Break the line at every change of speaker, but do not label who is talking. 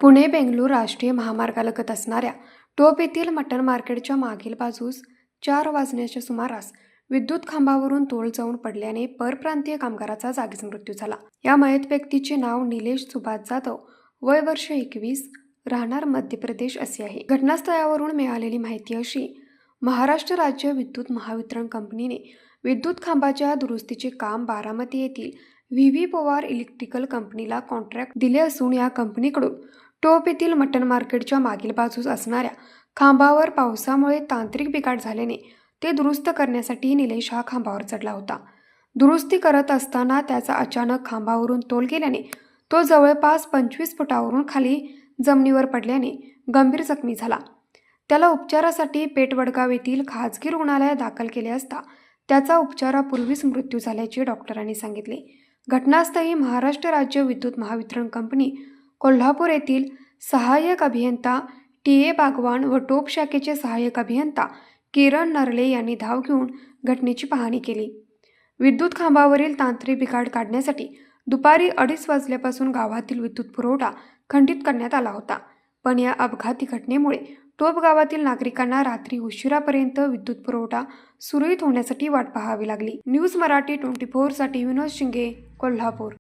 पुणे बेंगळूर राष्ट्रीय महामार्गालगत असणाऱ्या टोप येथील मटण मार्केटच्या मागील बाजूस 4 वाजण्याच्या सुमारास विद्युत खांबावरून तोल जाऊन पडल्याने परप्रांतीय कामगाराचा जागीच मृत्यू झाला। या मयत व्यक्तीचे नाव निलेश सुभाष जाधव, वय वर्ष 21, राहणार मध्य प्रदेश असे आहे। घटनास्थळावरून मिळालेली माहिती अशी: महाराष्ट्र राज्य विद्युत महावितरण कंपनीने विद्युत खांबाच्या दुरुस्तीचे काम बारामती येथील व्ही पवार इलेक्ट्रिकल कंपनीला कॉन्ट्रॅक्ट दिले असून या कंपनीकडून टोप येथील मटण मार्केटच्या मागील बाजूस असणाऱ्या खांबावर पावसामुळे तांत्रिक बिघाड झाल्याने ते दुरुस्त करण्यासाठी निलेश हा खांबावर चढला होता। दुरुस्ती करत असताना त्याचा अचानक खांबावरून तोल गेल्याने तो जवळपास 25 फुटावरून खाली जमिनीवर पडल्याने गंभीर जखमी झाला। त्याला उपचारासाठी पेठवडगाव येथील खाजगी रुग्णालयात दाखल केले असता त्याचा उपचारापूर्वीच मृत्यू झाल्याचे डॉक्टरांनी सांगितले। घटनास्थळी महाराष्ट्र राज्य विद्युत महावितरण कंपनी कोल्हापूर येथील सहाय्यक अभियंता टी.ए. बागवान व टोप शाखेचे सहाय्यक अभियंता किरण नरले यांनी धाव घेऊन घटनेची पाहणी केली। विद्युत खांबावरील तांत्रिक बिघाड काढण्यासाठी दुपारी 2:30 वाजल्यापासून गावातील विद्युत पुरवठा खंडित करण्यात आला होता, पण या अपघाती घटनेमुळे टोप गावातील नागरिकांना रात्री उशिरापर्यंत विद्युत पुरवठा सुरळीत होण्यासाठी वाट पाहावी लागली। न्यूज मराठी 24 साठी विनोद शिंगे, कोल्हापूर।